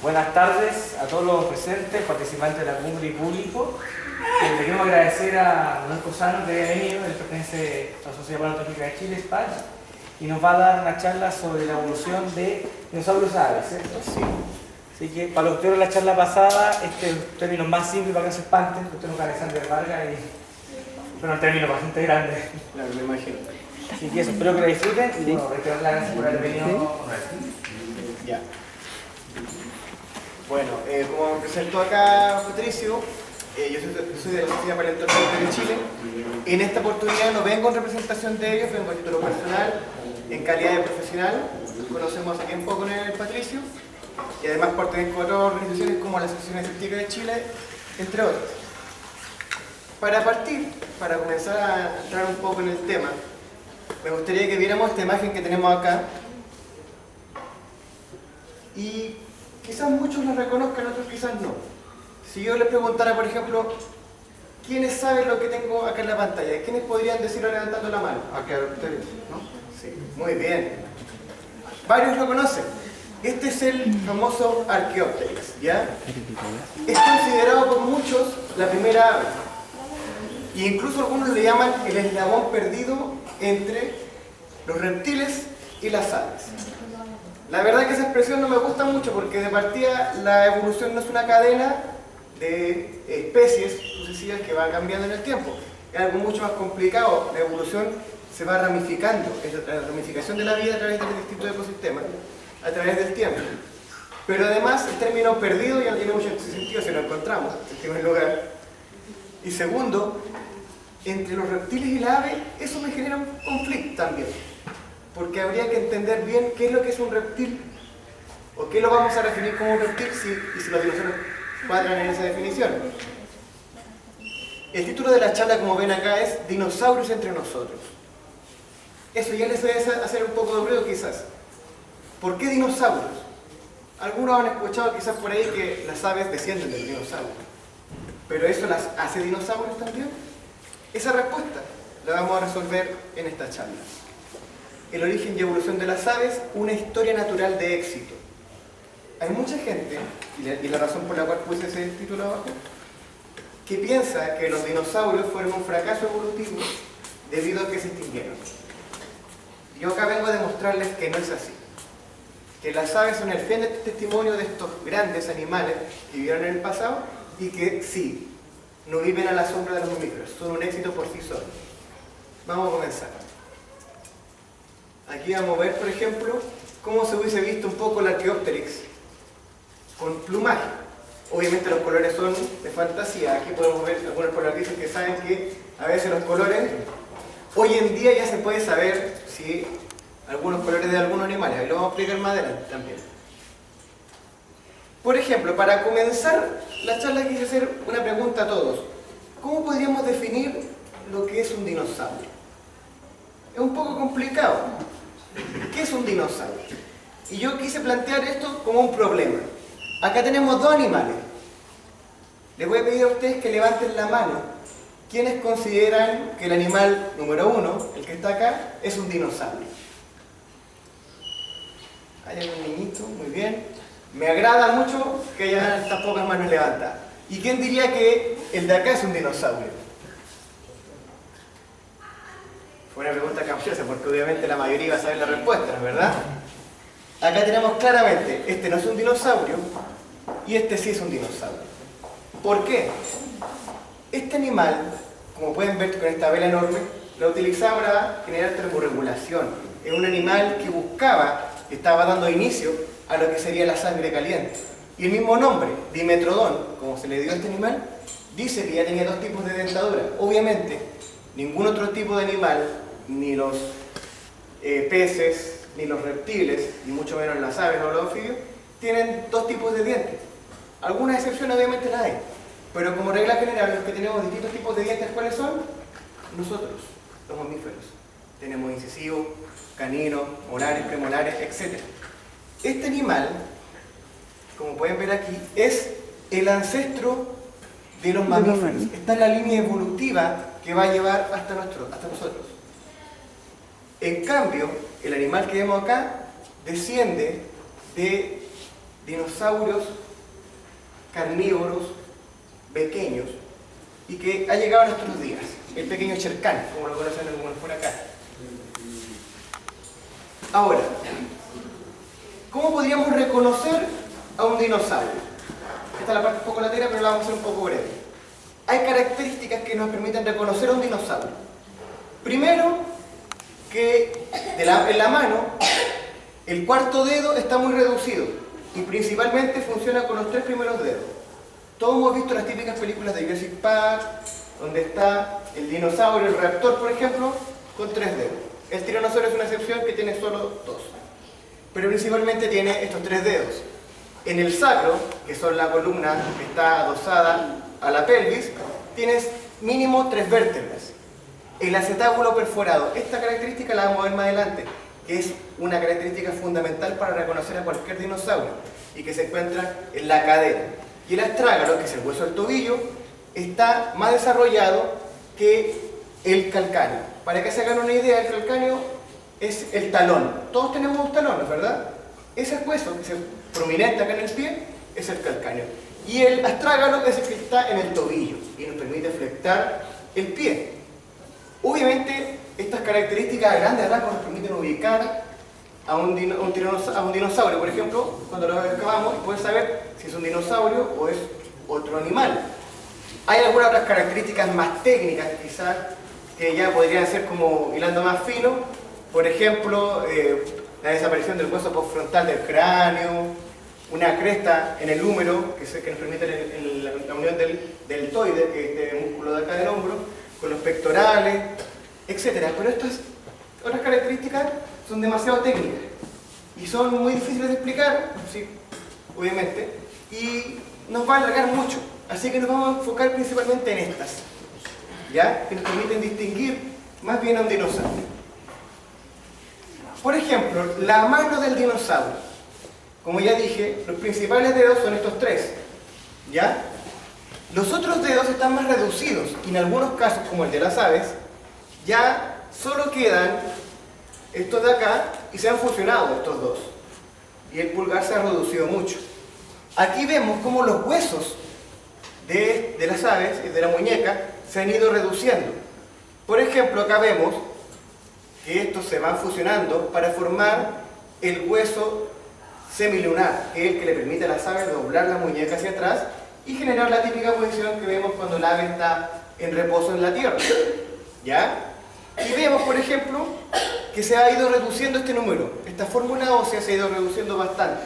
Buenas tardes a todos los presentes, participantes de la cumbre y público. Le queremos agradecer a Manuel Cosano que haya venido. Él pertenece a la Sociedad Paleontológica de Chile, SPACH, y nos va a dar una charla sobre la evolución de dinosaurios aves, ¿cierto? Sí. Así que para los que vieron la charla pasada, este es un término más simple para que no se espanten, usted no es Alexander Vargas, pero un término bastante grande. Claro, me imagino. Así que eso, espero que la disfruten y bueno, reiterar la gracias por haber venido. Ya. Bueno, como me presentó acá Patricio, yo soy de la Sociedad Paleontológica de Chile. En esta oportunidad no vengo en representación de ellos, vengo a título personal, en calidad de profesional. Conocemos aquí un poco con el Patricio y además pertenezco a otras organizaciones como la Asociación Escéptica de Chile, entre otras. Para partir, para comenzar a entrar un poco en el tema, me gustaría que viéramos esta imagen que tenemos acá y quizás muchos la reconozcan, otros quizás no. Si yo les preguntara, por ejemplo, ¿quiénes saben lo que tengo acá en la pantalla? ¿Quiénes podrían decirlo levantando la mano? Acá ustedes, ¿no? Sí, muy bien. Varios lo conocen. Este es el famoso Archaeopteryx, ¿ya? Es considerado por muchos la primera ave. E incluso algunos le llaman el eslabón perdido entre los reptiles y las aves. La verdad que esa expresión no me gusta mucho porque de partida la evolución no es una cadena de especies sucesivas que van cambiando en el tiempo. Es algo mucho más complicado. La evolución se va ramificando, es la ramificación de la vida a través de los distintos ecosistemas, a través del tiempo. Pero además el término perdido ya no tiene mucho sentido si lo encontramos, en primer lugar. Y segundo, entre los reptiles y la ave, eso me genera un conflicto también. Porque habría que entender bien qué es lo que es un reptil, o qué lo vamos a definir como un reptil y si los dinosaurios cuadran en esa definición. El título de la charla, como ven acá, es Dinosaurios entre nosotros. Eso ya les voy a hacer un poco de ruido quizás. ¿Por qué dinosaurios? Algunos han escuchado quizás por ahí que las aves descienden del dinosaurio. ¿Pero eso las hace dinosaurios también? Esa respuesta la vamos a resolver en esta charla. El origen y evolución de las aves, una historia natural de éxito. Hay mucha gente, y la razón por la cual puse ese título abajo, que piensa que los dinosaurios fueron un fracaso evolutivo debido a que se extinguieron. Yo acá vengo a demostrarles que no es así. Que las aves son el fiel testimonio de estos grandes animales que vivieron en el pasado y que sí, no viven a la sombra de los mamíferos, son un éxito por sí solos. Vamos a comenzar. Aquí vamos a ver, por ejemplo, cómo se hubiese visto un poco el Archaeopteryx con plumaje. Obviamente los colores son de fantasía. Aquí podemos ver algunos polaristas que saben que a veces los colores, hoy en día ya se puede saber si algunos colores de algunos animales. Ahí lo vamos a explicar más adelante también. Por ejemplo, para comenzar la charla quise hacer una pregunta a todos. ¿Cómo podríamos definir lo que es un dinosaurio? Es un poco complicado. ¿Qué es un dinosaurio? Y yo quise plantear esto como un problema. Acá tenemos dos animales. Les voy a pedir a ustedes que levanten la mano. ¿Quiénes consideran que el animal número uno, el que está acá, es un dinosaurio? Hay un niñito, muy bien. Me agrada mucho que haya estas pocas manos levantadas. ¿Y quién diría que el de acá es un dinosaurio? Fue una pregunta capciosa porque obviamente la mayoría iba a saber la respuesta, ¿no es verdad? Acá tenemos claramente, este no es un dinosaurio y este sí es un dinosaurio. ¿Por qué? Este animal, como pueden ver con esta vela enorme, la utilizaba para generar termorregulación. Es un animal que buscaba, estaba dando inicio a lo que sería la sangre caliente. Y el mismo nombre, Dimetrodon, como se le dio a este animal, dice que ya tenía dos tipos de dentadura. Obviamente, ningún otro tipo de animal, ni los peces, ni los reptiles, ni mucho menos las aves o los anfibios, tienen dos tipos de dientes. Algunas excepciones obviamente las hay, pero como regla general los que tenemos distintos tipos de dientes, ¿cuáles son? Nosotros, los mamíferos. Tenemos incisivos, caninos, molares, premolares, etc. Este animal, como pueden ver aquí, es el ancestro de los mamíferos. Está en la línea evolutiva que va a llevar hasta nosotros. En cambio, el animal que vemos acá desciende de dinosaurios carnívoros pequeños y que ha llegado a nuestros días, el pequeño Shere Khan, como lo conocen algunos por acá. Ahora, ¿cómo podríamos reconocer a un dinosaurio? Esta es la parte un poco latera, pero la vamos a hacer un poco breve. Hay características que nos permiten reconocer a un dinosaurio. Primero, que en la mano el cuarto dedo está muy reducido y principalmente funciona con los 3 primeros dedos. Todos hemos visto las típicas películas de Jurassic Park, donde está el dinosaurio, el raptor, por ejemplo, con 3 dedos. El tiranosaurio es una excepción que tiene solo 2. Pero principalmente tiene estos 3 dedos. En el sacro, que son la columna que está adosada a la pelvis, tienes mínimo 3 vértebras. El acetábulo perforado, esta característica la vamos a ver más adelante, que es una característica fundamental para reconocer a cualquier dinosaurio y que se encuentra en la cadera. Y el astrágalo, que es el hueso del tobillo, está más desarrollado que el calcáneo. Para que se hagan una idea, el calcáneo es el talón. Todos tenemos un talón, ¿verdad? Ese hueso que es prominente acá en el pie es el calcáneo. Y el astrágalo es el que está en el tobillo y nos permite flectar el pie. Obviamente, estas características a grandes rasgos nos permiten ubicar a un dinosaurio, por ejemplo, cuando lo excavamos, y poder saber si es un dinosaurio o es otro animal. Hay algunas otras características más técnicas, quizás, que ya podrían ser como hilando más fino. Por ejemplo, la desaparición del hueso postfrontal del cráneo, una cresta en el húmero, que nos permite la unión del deltoide, que es este músculo de acá del hombro, con los pectorales, etc. Pero estas otras características son demasiado técnicas y son muy difíciles de explicar, sí, obviamente, y nos va a alargar mucho. Así que nos vamos a enfocar principalmente en estas, ¿ya? Que nos permiten distinguir más bien a un dinosaurio. Por ejemplo, la mano del dinosaurio. Como ya dije, los principales dedos son estos 3, ¿ya? Los otros dedos están más reducidos y en algunos casos, como el de las aves, ya solo quedan estos de acá y se han fusionado estos dos. Y el pulgar se ha reducido mucho. Aquí vemos cómo los huesos de las aves y de la muñeca se han ido reduciendo. Por ejemplo, acá vemos que estos se van fusionando para formar el hueso semilunar, que es el que le permite a las aves doblar la muñeca hacia atrás y generar la típica posición que vemos cuando el ave está en reposo en la tierra, ¿ya? Y vemos, por ejemplo, que se ha ido reduciendo este número. Esta fórmula ósea se ha ido reduciendo bastante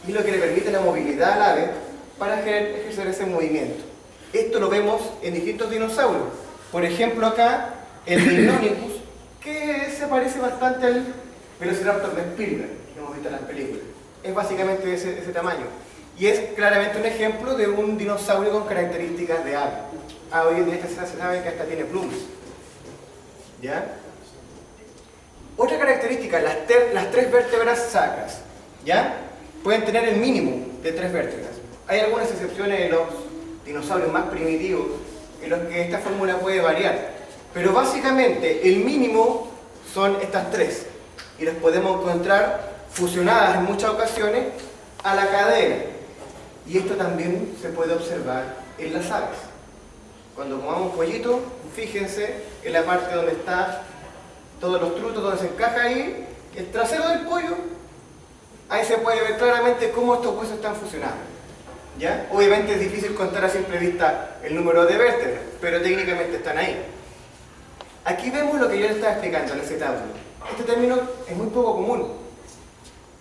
y lo que le permite la movilidad al ave para ejercer ese movimiento. Esto lo vemos en distintos dinosaurios. Por ejemplo, acá el Deinonychus, que se parece bastante al Velociraptor de Spielberg, que hemos visto en las películas. Es básicamente ese tamaño. Y es claramente un ejemplo de un dinosaurio con características de ave. Hoy en día esta se sabe que hasta tiene plumas. ¿Ya? Otra característica, las 3 vértebras sacras, ¿ya? Pueden tener el mínimo de 3 vértebras. Hay algunas excepciones en los dinosaurios más primitivos en los que esta fórmula puede variar. Pero básicamente el mínimo son estas 3. Y las podemos encontrar fusionadas en muchas ocasiones a la cadera. Y esto también se puede observar en las aves. Cuando comamos pollito, fíjense en la parte donde está todos los trutos, donde se encaja ahí el trasero del pollo. Ahí se puede ver claramente cómo estos huesos están fusionados, ¿ya? Obviamente es difícil contar a simple vista el número de vértebras, pero técnicamente están ahí. Aquí vemos lo que yo les estaba explicando, el acetábulo. Este término es muy poco común,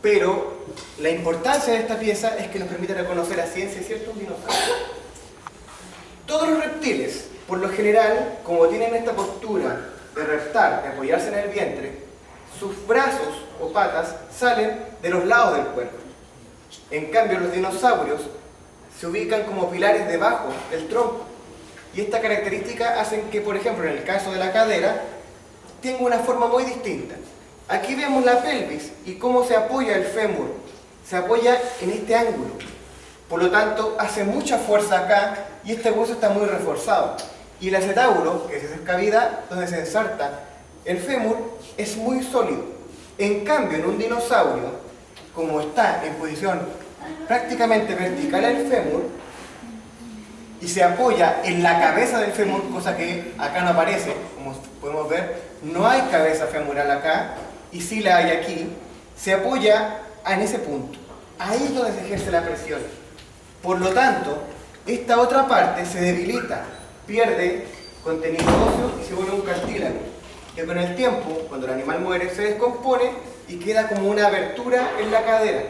pero la importancia de esta pieza es que nos permite reconocer a ciencia ciertos dinosaurios. Todos los reptiles, por lo general, como tienen esta postura de reptar, de apoyarse en el vientre, sus brazos o patas salen de los lados del cuerpo. En cambio, los dinosaurios se ubican como pilares debajo del tronco. Y esta característica hace que, por ejemplo, en el caso de la cadera, tenga una forma muy distinta. Aquí vemos la pelvis y cómo se apoya el fémur. Se apoya en este ángulo. Por lo tanto, hace mucha fuerza acá y este hueso está muy reforzado. Y el acetábulo, que es esa cavidad donde se ensarta el fémur, es muy sólido. En cambio, en un dinosaurio, como está en posición prácticamente vertical al fémur y se apoya en la cabeza del fémur, cosa que acá no aparece, como podemos ver, no hay cabeza femoral acá, y sí la hay aquí, se apoya en ese punto. Ahí es donde se ejerce la presión. Por lo tanto, esta otra parte se debilita, pierde contenido óseo y se vuelve un cartílago, que con el tiempo, cuando el animal muere, se descompone y queda como una abertura en la cadera.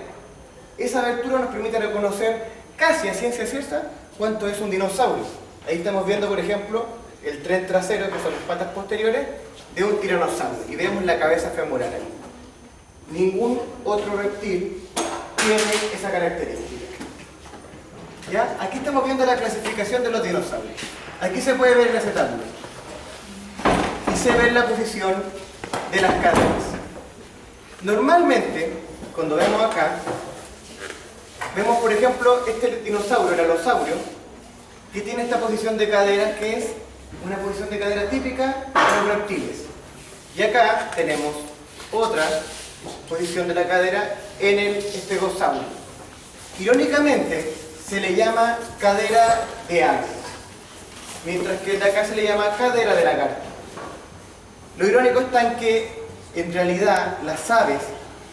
Esa abertura nos permite reconocer casi a ciencia cierta cuánto es un dinosaurio. Ahí estamos viendo, por ejemplo, el tren trasero, que son las patas posteriores, de un tiranosaurio. Y vemos la cabeza femoral ahí. Ningún otro reptil tiene esa característica. ¿Ya? Aquí estamos viendo la clasificación de los dinosaurios. Aquí se puede ver el acetábulo. Y se ve la posición de las caderas. Normalmente, cuando vemos acá, vemos, por ejemplo, este dinosaurio, el alosaurio, que tiene esta posición de cadera, que es una posición de cadera típica de los reptiles. Y acá tenemos otra posición de la cadera en el estegosaurio. Irónicamente, se le llama cadera de ave, mientras que de acá se le llama cadera de lagarto. Lo irónico está en que, en realidad, las aves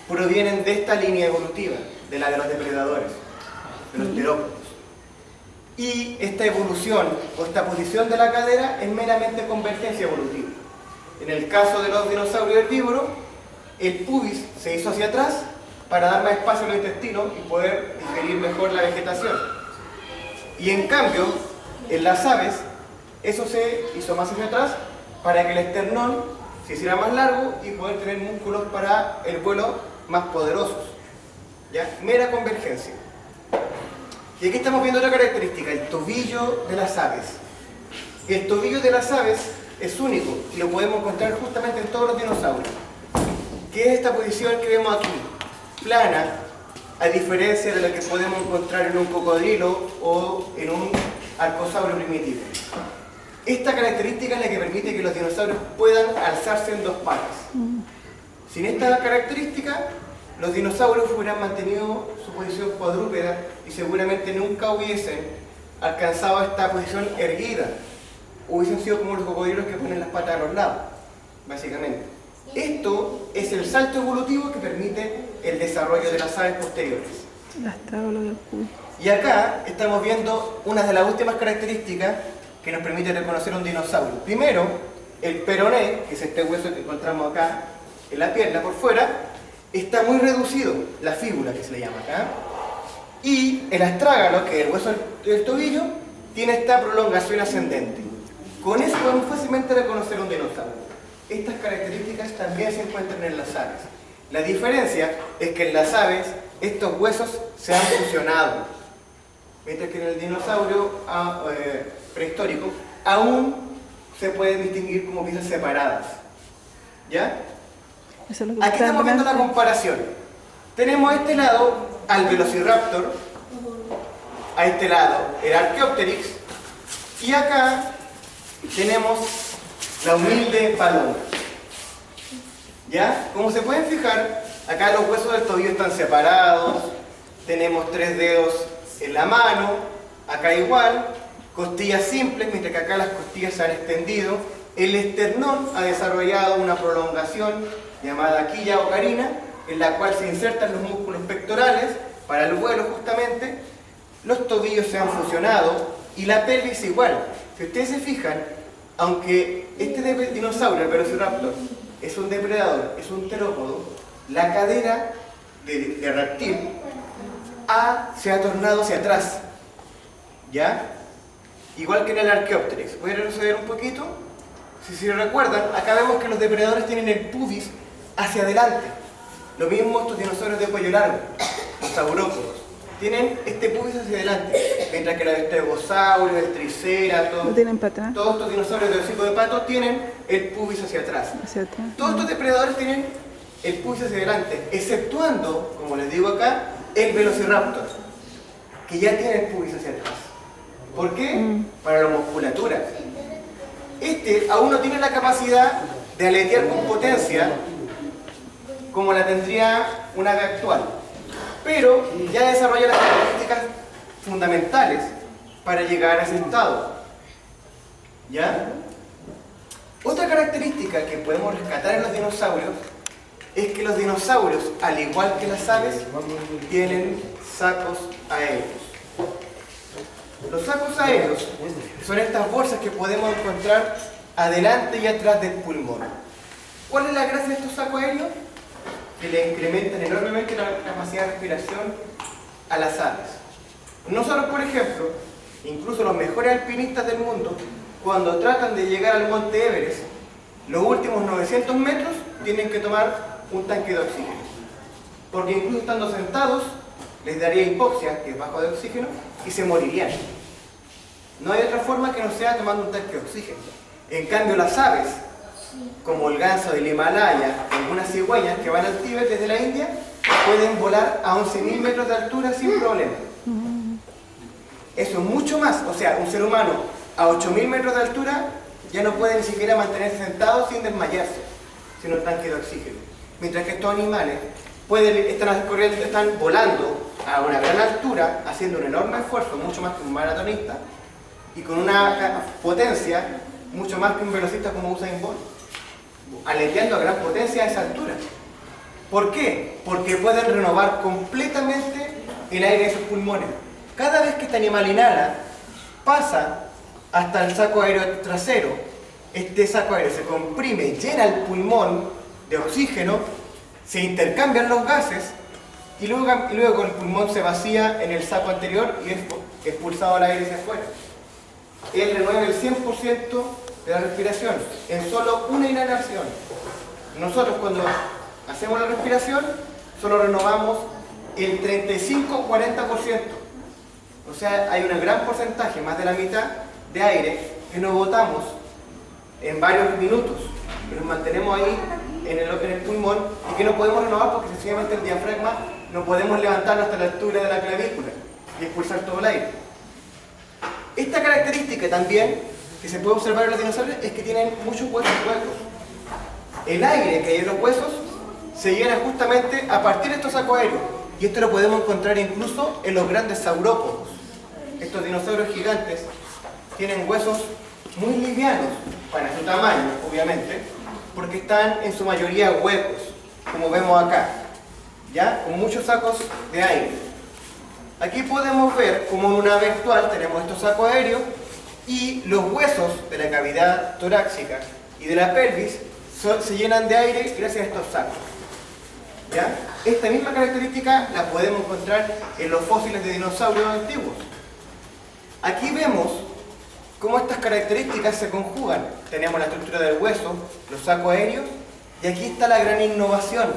provienen de esta línea evolutiva, de la de los depredadores, de los terópodos. Y esta evolución, o esta posición de la cadera, es meramente convergencia evolutiva. En el caso de los dinosaurios herbívoros, el pubis se hizo hacia atrás para dar más espacio a los intestinos y poder digerir mejor la vegetación. Y en cambio, en las aves, eso se hizo más hacia atrás para que el esternón se hiciera más largo y poder tener músculos para el vuelo más poderosos. ¿Ya? Mera convergencia. Y aquí estamos viendo otra característica, el tobillo de las aves. El tobillo de las aves es único y lo podemos encontrar justamente en todos los dinosaurios. ¿Qué es esta posición que vemos aquí? Plana, a diferencia de la que podemos encontrar en un cocodrilo o en un arcosaurio primitivo. Esta característica es la que permite que los dinosaurios puedan alzarse en dos patas. Sin esta característica, los dinosaurios hubieran mantenido su posición cuadrúpeda y seguramente nunca hubiesen alcanzado esta posición erguida. Hubiesen sido como los cocodrilos que ponen las patas a los lados, básicamente. Esto es el salto evolutivo que permite el desarrollo de las aves posteriores. Y acá estamos viendo una de las últimas características que nos permite reconocer un dinosaurio. Primero, el peroné, que es este hueso que encontramos acá en la pierna por fuera, está muy reducido, la fíbula que se le llama acá. Y el astrágalo, que es el hueso del tobillo, tiene esta prolongación ascendente. Con eso podemos fácilmente reconocer un dinosaurio. Estas características también se encuentran en las aves. La diferencia es que en las aves estos huesos se han fusionado, mientras que en el dinosaurio prehistórico aún se pueden distinguir como piezas separadas. ¿Ya? Eso es lo que Aquí estamos viendo la comparación. Tenemos a este lado al Velociraptor, a este lado el Archaeopteryx, y acá tenemos la humilde paloma. ¿Ya? Como se pueden fijar, acá los huesos del tobillo están separados, tenemos 3 dedos en la mano, acá igual, costillas simples, mientras que acá las costillas se han extendido. El esternón ha desarrollado una prolongación llamada quilla o carina, en la cual se insertan los músculos pectorales para el vuelo justamente. Los tobillos se han fusionado y la pelvis igual. Si ustedes se fijan, aunque este dinosaurio, el Velociraptor, es un depredador, es un terópodo, la cadera de reptil se ha tornado hacia atrás. ¿Ya? Igual que en el Archaeopteryx. Voy a retroceder un poquito. Si se recuerdan, acá vemos que los depredadores tienen el pubis hacia adelante. Lo mismo estos dinosaurios de cuello largo, los saurópodos, tienen este pubis hacia adelante, mientras que los estegosaurios, el triceratops, ¿No tienen para atrás? todos estos dinosaurios de hocico de pato tienen el pubis hacia atrás. Hacia atrás. Todos estos depredadores tienen el pubis hacia adelante, exceptuando, como les digo acá, el Velociraptor, que ya tiene el pubis hacia atrás. ¿Por qué? Para la musculatura. Este aún no tiene la capacidad de aletear con potencia como la tendría una ave actual. pero ya desarrolla las características fundamentales para llegar a ese estado. ¿Ya? Otra característica que podemos rescatar en los dinosaurios es que los dinosaurios, al igual que las aves, tienen sacos aéreos. Los sacos aéreos son estas bolsas que podemos encontrar adelante y atrás del pulmón. ¿Cuál es la gracia de estos sacos aéreos? Que le incrementan enormemente la capacidad de respiración a las aves. Nosotros, por ejemplo, incluso los mejores alpinistas del mundo, cuando tratan de llegar al monte Everest, los últimos 900 metros tienen que tomar un tanque de oxígeno. Porque incluso estando sentados, les daría hipoxia, que es bajo de oxígeno, y se morirían. No hay otra forma que no sea tomando un tanque de oxígeno. En cambio, las aves, como el ganso del Himalaya, algunas cigüeñas que van al Tíbet desde la India, pueden volar a 11.000 metros de altura sin problema. Eso es mucho más. O sea, un ser humano a 8.000 metros de altura ya no puede ni siquiera mantenerse sentado sin desmayarse, sin un tanque de oxígeno. Mientras que estos animales están volando a una gran altura, haciendo un enorme esfuerzo, mucho más que un maratonista, y con una potencia mucho más que un velocista como Usain Bolt, aleteando a gran potencia a esa altura. ¿Por qué? Porque pueden renovar completamente el aire de sus pulmones. Cada vez que este animal inhala, pasa hasta el saco aéreo trasero. Este saco aéreo se comprime, llena el pulmón de oxígeno, se intercambian los gases y luego el pulmón se vacía en el saco anterior y es expulsado al aire hacia afuera. Él renueva el 100% de la respiración en solo una inhalación. Nosotros cuando hacemos la respiración solo renovamos el 35-40%. O sea, hay un gran porcentaje, más de la mitad de aire que nos botamos en varios minutos, que nos mantenemos ahí en el pulmón y que no podemos renovar porque sencillamente el diafragma no podemos levantarlo hasta la altura de la clavícula y expulsar todo el aire. Esta característica también que se puede observar en los dinosaurios es que tienen muchos huesos huecos. El aire que hay en los huesos se llena justamente a partir de estos sacos aéreos, y esto lo podemos encontrar incluso en los grandes saurópodos. Estos dinosaurios gigantes tienen huesos muy livianos para su tamaño, obviamente, porque están en su mayoría huecos, como vemos acá, ¿ya? Con muchos sacos de aire. Aquí podemos ver como en una ave actual tenemos estos sacos aéreos y los huesos de la cavidad torácica y de la pelvis se llenan de aire gracias a estos sacos. ¿Ya? Esta misma característica la podemos encontrar en los fósiles de dinosaurios antiguos. Aquí vemos cómo estas características se conjugan. Tenemos la estructura del hueso, los sacos aéreos, y aquí está la gran innovación,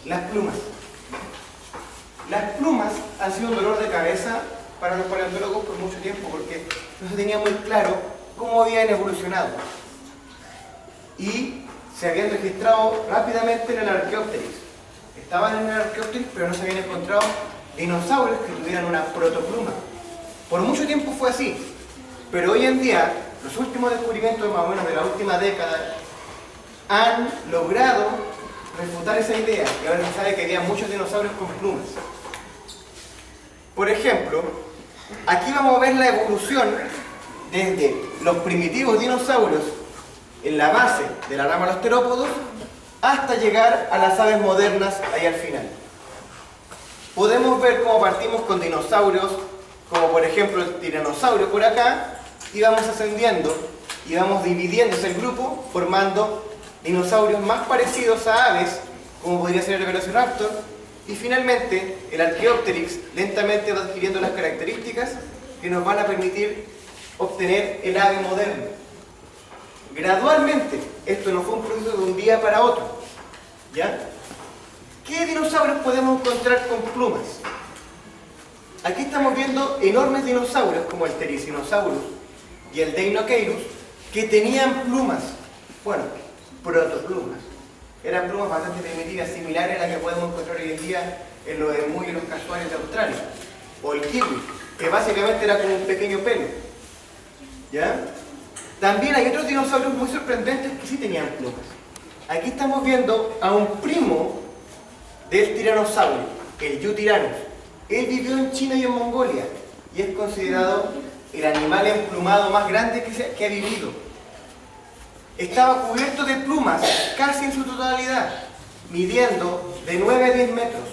las plumas. Las plumas han sido un dolor de cabeza para los paleontólogos por mucho tiempo, porque no se tenía muy claro cómo habían evolucionado. Y se habían registrado rápidamente en el Archaeopteryx. Estaban en el Archaeopteryx, pero no se habían encontrado dinosaurios que tuvieran una protopluma. Por mucho tiempo fue así, pero hoy en día, los últimos descubrimientos más o menos de la última década han logrado refutar esa idea, y ahora se sabe que había muchos dinosaurios con plumas. Por ejemplo, aquí vamos a ver la evolución desde los primitivos dinosaurios en la base de la rama de los terópodos hasta llegar a las aves modernas ahí al final. Podemos ver cómo partimos con dinosaurios como por ejemplo el tiranosaurio por acá, y vamos ascendiendo y vamos dividiéndose el grupo formando dinosaurios más parecidos a aves, como podría ser el Velociraptor, y finalmente el Archaeopteryx lentamente va adquiriendo las características que nos van a permitir obtener el ave moderno. Gradualmente, esto no fue un proceso de un día para otro, ¿ya? ¿Qué dinosaurios podemos encontrar con plumas? Aquí estamos viendo enormes dinosaurios como el Therizinosaurus y el Deinocheirus que tenían plumas, bueno, protoplumas. Eran plumas bastante primitivas, similares a las que podemos encontrar hoy en día en los emú y los casuarios de Australia, o el kiwi, que básicamente era como un pequeño pelo, ¿ya? También hay otros dinosaurios muy sorprendentes que sí tenían plumas. Aquí estamos viendo a un primo del tiranosaurio, el Eutyrannus. Él vivió en China y en Mongolia y es considerado el animal emplumado más grande que ha vivido. Estaba cubierto de plumas casi en su totalidad, midiendo de 9 a 10 metros.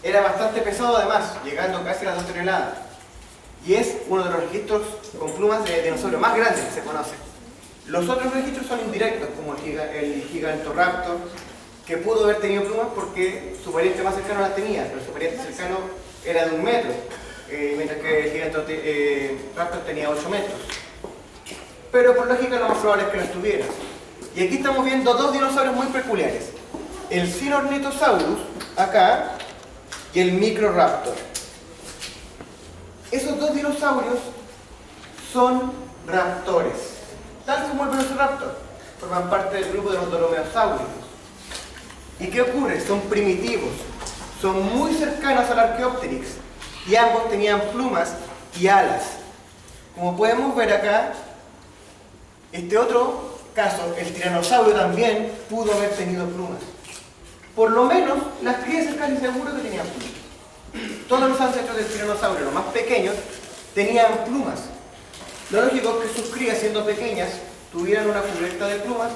Era bastante pesado además, llegando casi a las 2 toneladas. Y es uno de los registros con plumas de dinosaurio más grandes que se conocen. Los otros registros son indirectos, como el Gigantoraptor, que pudo haber tenido plumas porque su pariente más cercano las tenía, pero su pariente cercano era de 1 metro, mientras que el Gigantoraptor tenía 8 metros. Pero por lógica lo más probable es que no estuviera. Y aquí estamos viendo dos dinosaurios muy peculiares. El Sinornithosaurus, acá, y el Microraptor. Esos dos dinosaurios son raptores, tal como el Velociraptor. Forman parte del grupo de los dromeosáuridos. ¿Y qué ocurre? Son primitivos, son muy cercanos al Archaeopteryx y ambos tenían plumas y alas. Como podemos ver acá, este otro caso, el tiranosaurio también pudo haber tenido plumas. Por lo menos las crías es casi seguro que tenían plumas. Todos los ancestros del tiranosaurio, los más pequeños, tenían plumas. Lo lógico es que sus crías, siendo pequeñas, tuvieran una cubierta de plumas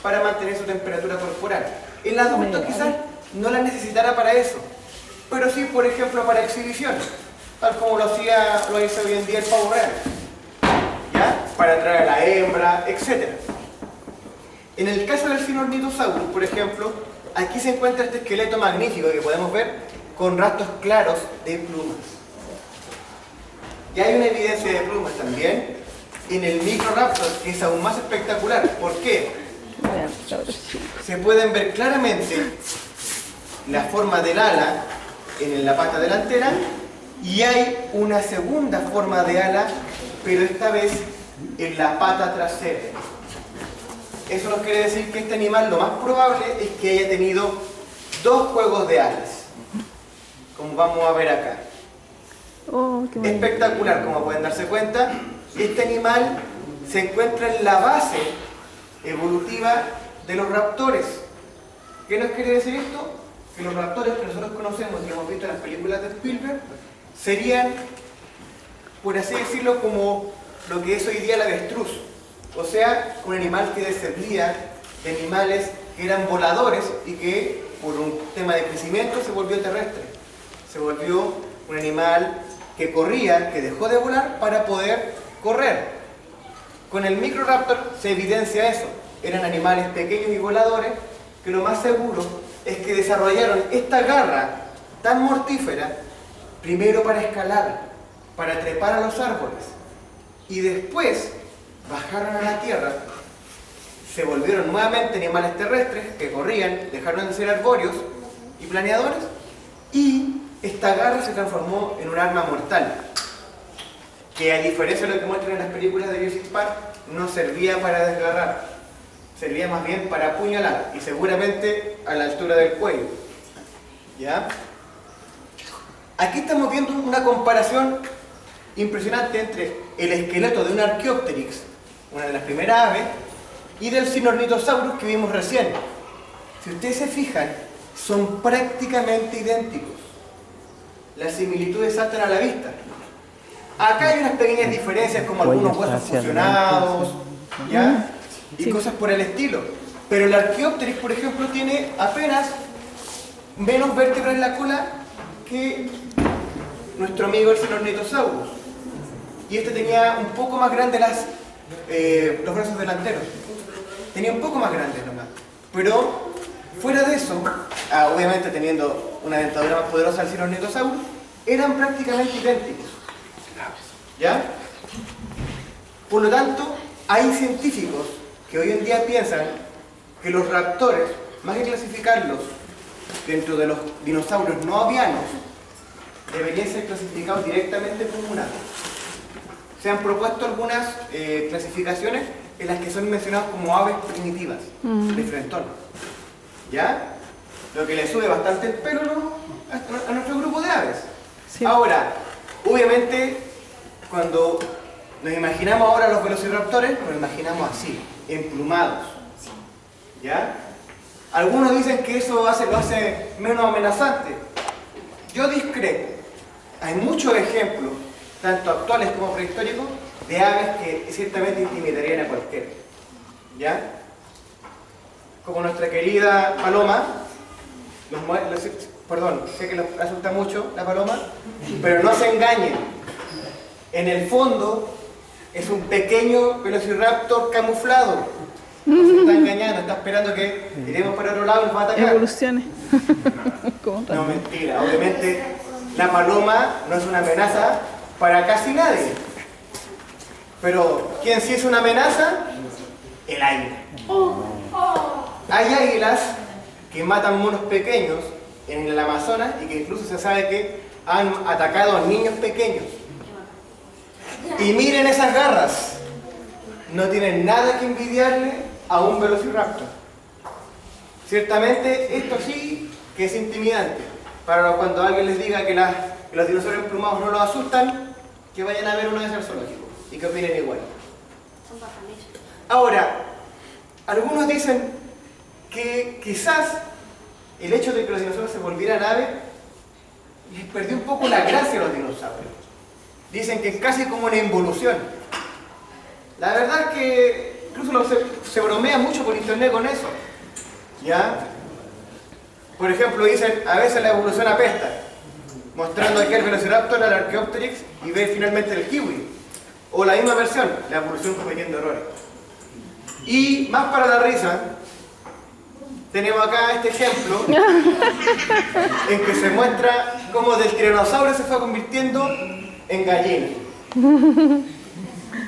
para mantener su temperatura corporal. El adulto quizás no la necesitara para eso, pero sí, por ejemplo, para exhibición, tal como lo hace hoy en día el pavo real, ¿ya? Para atraer a la hembra, etc. En el caso del Sinornithosaurus, por ejemplo, aquí se encuentra este esqueleto magnífico que podemos ver con rastros claros de plumas. Y hay una evidencia de plumas también en el Microraptor, que es aún más espectacular. ¿Por qué? Se pueden ver claramente la forma del ala en la pata delantera y hay una segunda forma de ala, pero esta vez en la pata trasera. Eso nos quiere decir que este animal lo más probable es que haya tenido dos juegos de alas, como vamos a ver acá. Oh, qué bonito. Espectacular, como pueden darse cuenta. Este animal se encuentra en la base evolutiva de los raptores. ¿Qué nos quiere decir esto? Que los raptores que nosotros conocemos y que hemos visto en las películas de Spielberg serían, por así decirlo, como lo que es hoy día el avestruz. O sea, un animal que descendía de animales que eran voladores y que por un tema de crecimiento se volvió terrestre. Se volvió un animal que corría, que dejó de volar para poder correr. Con el Microraptor se evidencia eso. Eran animales pequeños y voladores que lo más seguro es que desarrollaron esta garra tan mortífera primero para escalar, para trepar a los árboles y después bajaron a la tierra, se volvieron nuevamente animales terrestres que corrían, dejaron de ser arbóreos y planeadores y esta garra se transformó en un arma mortal que, a diferencia de lo que muestran en las películas de Jurassic Park, no servía para desgarrar, servía más bien para apuñalar y seguramente a la altura del cuello. ¿Ya? Aquí estamos viendo una comparación impresionante entre el esqueleto de un Archaeopteryx, una de las primeras aves, y del Sinornithosaurus que vimos recién. Si ustedes se fijan, son prácticamente idénticos. Las similitudes saltan a la vista. Acá hay unas pequeñas diferencias como algunos huesos fusionados, ¿ya? Y cosas por el estilo. Pero el Archaeopteryx, por ejemplo, tiene apenas menos vértebras en la cola que nuestro amigo el Sinornithosaurus. Y este tenía un poco más grandes los brazos delanteros. Tenía un poco más grandes nomás. Pero fuera de eso, obviamente teniendo una dentadura más poderosa al Sinornithosaurus, eran prácticamente idénticos. ¿Ya? Por lo tanto, hay científicos que hoy en día piensan que los raptores, más que clasificarlos dentro de los dinosaurios no avianos, deberían ser clasificados directamente como un ave. Se han propuesto algunas clasificaciones en las que son mencionados como aves primitivas de frentón. ¿Ya? Lo que le sube bastante el pelo, ¿no?, a nuestro grupo de aves. Sí. Ahora, obviamente, cuando nos imaginamos ahora los velociraptores, nos imaginamos así, emplumados. ¿Ya? Algunos dicen que eso lo hace menos amenazante. Yo discrepo. hay muchos ejemplos, tanto actuales como prehistóricos, de aves que ciertamente intimidarían a cualquiera. ¿Ya? Como nuestra querida paloma, perdón, sé que les asusta mucho la paloma, pero no se engañen. En el fondo es un pequeño velociraptor camuflado. No se está engañando, está esperando que iremos para otro lado y nos va a atacar. Evoluciones. ¿Cómo No, mentira. Obviamente la paloma no es una amenaza para casi nadie. Pero ¿quién sí es una amenaza? El águila. Hay águilas que matan monos pequeños en el Amazonas y que incluso se sabe que han atacado a niños pequeños. Y miren esas garras. No tienen nada que envidiarle a un velociraptor. Ciertamente esto sí que es intimidante. Para cuando alguien les diga que los dinosaurios emplumados no los asustan, que vayan a ver una vez al zoológico y que opinen igual. Ahora, algunos dicen que quizás el hecho de que los dinosaurios se volvieran aves les perdió un poco la gracia a los dinosaurios. Dicen que es casi como una involución. La verdad es que incluso se bromea mucho por internet con eso. ¿Ya? Por ejemplo, dicen, a veces la evolución apesta, mostrando aquí el Velociraptor, al Archaeopteryx y ver finalmente el kiwi. O la misma versión, la evolución cometiendo errores. Y más para la risa, tenemos acá este ejemplo en que se muestra cómo del tiranosaurio se fue convirtiendo en gallina.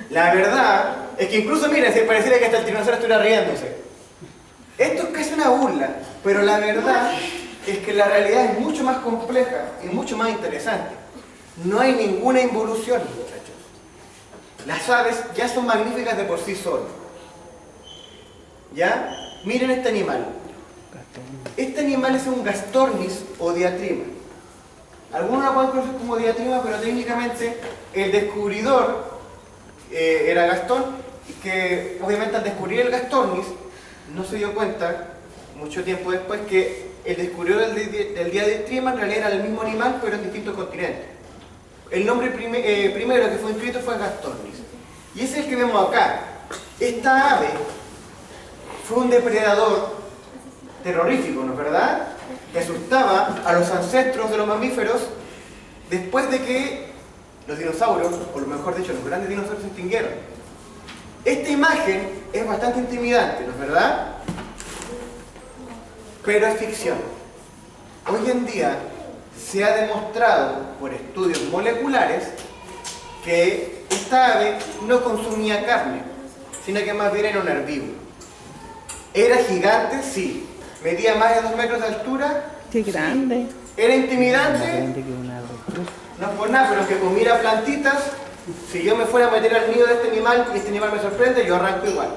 La verdad es que incluso, miren, si pareciera que hasta el tiranosaurio estuviera riéndose. Esto es casi una burla, pero la verdad es que la realidad es mucho más compleja y mucho más interesante. No hay ninguna involución, muchachos. Las aves ya son magníficas de por sí solas. ¿Ya? Miren este animal. Este animal es un gastornis o diatrima. Algunos la pueden conocer como diatrima, pero técnicamente el descubridor era Gastón, y que obviamente al descubrir el gastornis no se dio cuenta, mucho tiempo después, que el descubridor del diatrima en realidad era el mismo animal, pero en distintos continentes. El nombre primero que fue inscrito fue gastornis. Y ese es el que vemos acá. Esta ave fue un depredador terrorífico, ¿no es verdad? Que asustaba a los ancestros de los mamíferos después de que los dinosaurios, o lo mejor dicho, los grandes dinosaurios se extinguieron. Esta imagen es bastante intimidante, ¿no es verdad? Pero es ficción. Hoy en día se ha demostrado por estudios moleculares que esta ave no consumía carne, sino que más bien era un herbívoro. ¿Era gigante? Sí. ¿Medía más de 2 metros de altura? Qué grande. ¿Era intimidante? No por nada, pero que comiera plantitas. Si yo me fuera a meter al nido de este animal y este animal me sorprende, yo arranco igual.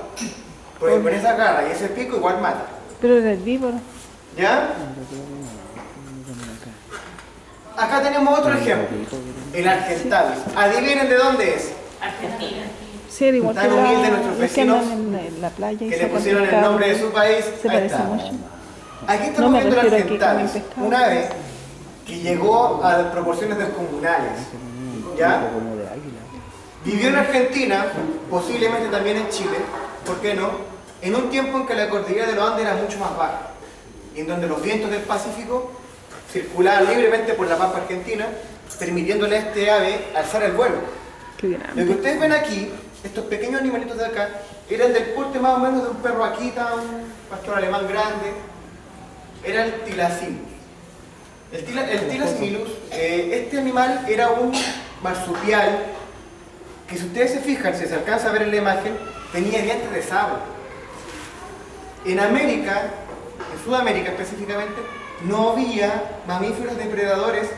Porque con esa garra y ese pico igual mata. Pero era herbívoro. ¿Ya? Acá tenemos otro ejemplo. El Argentavis. Adivinen de dónde es. Argentina. Sí, era igual que Tan humilde nuestros los que andan vecinos en la playa y que le sacan pusieron el pescado. nombre de su país. Se Ahí parece está. mucho. Aquí No estamos me viendo el refiero a que comen Argentavis, pescado. una ave que llegó a proporciones descomunales. ¿Ya? Vivió en Argentina, posiblemente también en Chile, ¿por qué no? En un tiempo en que la cordillera de los Andes era mucho más baja, y en donde los vientos del Pacífico circulaban libremente por la pampa argentina, permitiéndole a este ave alzar el vuelo. Qué Lo que grande. ustedes ven aquí, estos pequeños animalitos de acá, eran del porte más o menos de un perro Akita, un pastor alemán grande. Era el Tilacinus. El Tilacinus, este animal era un marsupial que, si ustedes se fijan, si se alcanza a ver en la imagen, tenía dientes de sable. En América, en Sudamérica específicamente, no había mamíferos depredadores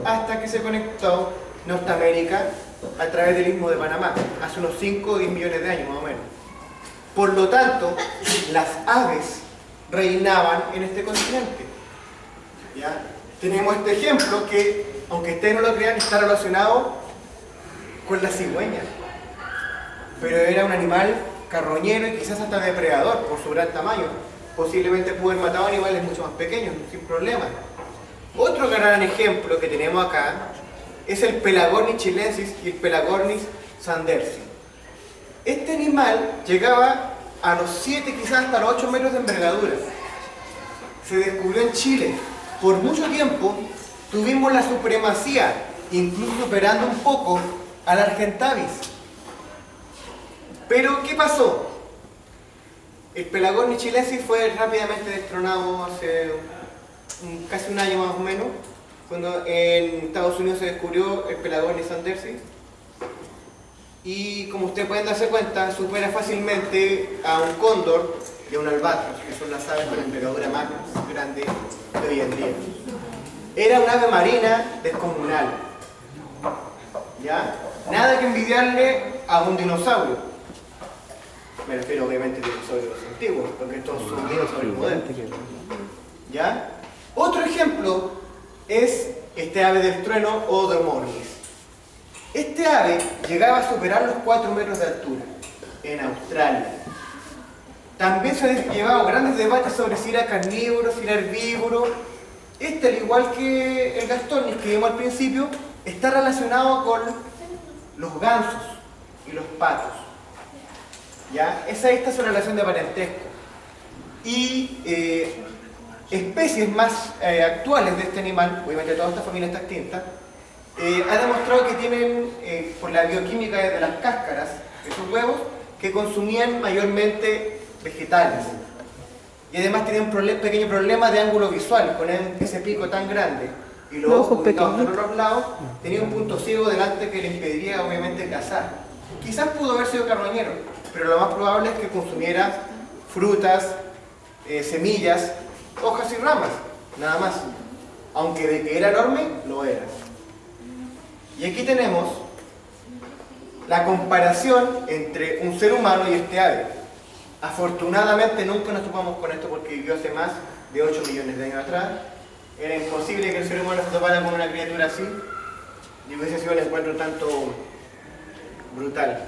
hasta que se conectó Norteamérica a través del Istmo de Panamá, hace unos 5 o 10 millones de años más o menos. Por lo tanto, las aves reinaban en este continente. ¿Ya? Tenemos este ejemplo que, aunque ustedes no lo crean, está relacionado con la cigüeña. Pero era un animal carroñero y quizás hasta depredador por su gran tamaño. Posiblemente pudo haber matado animales mucho más pequeños, sin problema. Otro gran ejemplo que tenemos acá es el Pelagornis chilensis y el Pelagornis sandersi. Este animal llegaba a los 7, quizás hasta los 8 metros de envergadura. Se descubrió en Chile. Por mucho tiempo tuvimos la supremacía, incluso superando un poco al Argentavis. Pero, ¿qué pasó? El Pelagornis chilensis fue rápidamente destronado hace casi un año más o menos, cuando en Estados Unidos se descubrió el Pelagornis sandersi. Y como ustedes pueden darse cuenta, supera fácilmente a un cóndor y a un albatros, que son las aves con envergadura más grande de hoy en día. Era un ave marina descomunal. ¿Ya? Nada que envidiarle a un dinosaurio. Me refiero obviamente a dinosaurios antiguos, porque estos son dinosaurios modernos. ¿Ya? Otro ejemplo es este ave del trueno, Odomornis. Este ave llegaba a superar los 4 metros de altura en Australia. También se han llevado grandes debates sobre si era carnívoro, si era herbívoro. Este, al igual que el Gastornis que vimos al principio, está relacionado con los gansos y los patos. ¿Ya? Esa es su relación de parentesco. Y especies más actuales de este animal, obviamente toda esta familia está extinta, ha demostrado que tienen, por la bioquímica de las cáscaras de sus huevos, que consumían mayormente vegetales. Y además tenían un pequeño problema de ángulo visual, con ese pico tan grande y los ojos ubicados por los lados, tenía un punto ciego delante que le impediría obviamente cazar. Quizás pudo haber sido carroñero, pero lo más probable es que consumiera frutas, semillas, hojas y ramas, nada más. Aunque de que era enorme, lo era. Y aquí tenemos la comparación entre un ser humano y este ave. Afortunadamente nunca nos topamos con esto porque vivió hace más de 8 millones de años atrás. Era imposible que el ser humano se topara con una criatura así. Y hubiese sido un encuentro tanto brutal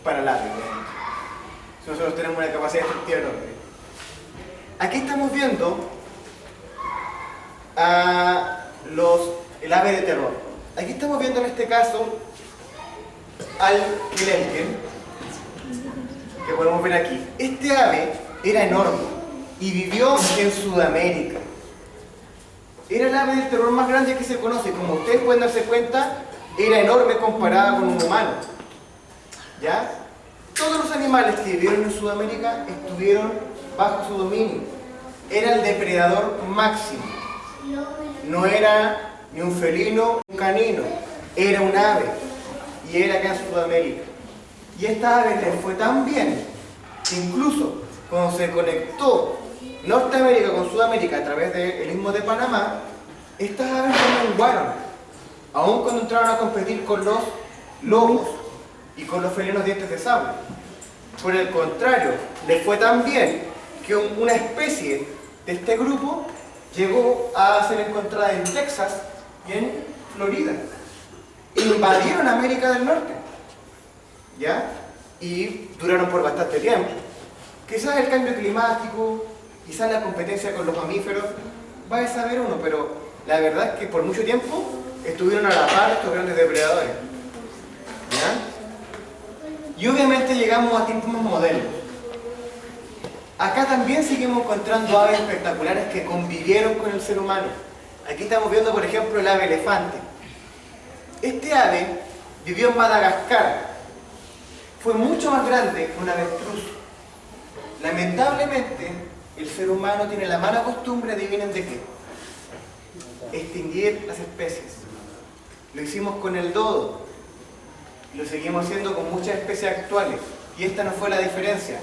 para el ave. Nosotros tenemos una capacidad destructiva enorme. Aquí estamos viendo a el ave de terror. Aquí estamos viendo en este caso al Quilenken, que podemos ver aquí. Este ave era enorme y vivió en Sudamérica. Era el ave del terror más grande que se conoce. Como ustedes pueden darse cuenta, era enorme comparada con un humano. ¿Ya? Todos los animales que vivieron en Sudamérica estuvieron bajo su dominio. Era el depredador máximo. No era ni un felino, ni un canino. Era un ave. Y era acá en Sudamérica. Y esta ave le fue tan bien que incluso cuando se conectó Norteamérica con Sudamérica a través del Istmo de Panamá, estas aves no menguaron, aun cuando entraron a competir con los lobos y con los felinos dientes de sable. Por el contrario, le fue tan bien que una especie de este grupo llegó a ser encontrada en Texas y en Florida. Invadieron América del Norte, ¿ya? Y duraron por bastante tiempo. Quizás el cambio climático, quizás la competencia con los mamíferos, va a saber uno, pero la verdad es que por mucho tiempo estuvieron a la par de estos grandes depredadores, ¿ya? Y obviamente llegamos a tiempos más modernos. Acá también seguimos encontrando aves espectaculares que convivieron con el ser humano. Aquí estamos viendo, por ejemplo, el ave elefante. Este ave vivió en Madagascar. Fue mucho más grande que un avestruz. Lamentablemente, el ser humano tiene la mala costumbre, adivinen de qué: extinguir las especies. Lo hicimos con el dodo. Lo seguimos haciendo con muchas especies actuales. Y esta no fue la diferencia.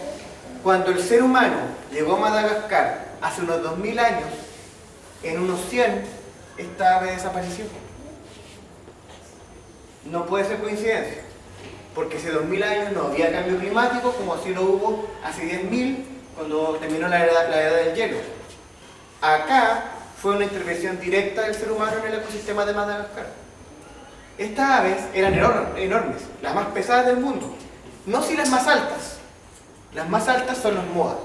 Cuando el ser humano llegó a Madagascar hace unos 2000 años, en unos 100, esta ave desapareció. No puede ser coincidencia, porque hace 2000 años no había cambio climático como así lo hubo hace 10.000 cuando terminó la edad del hielo. Acá fue una intervención directa del ser humano en el ecosistema de Madagascar. Estas aves eran enormes, las más pesadas del mundo. No si las más altas. Las más altas son los moas,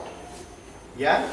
¿ya?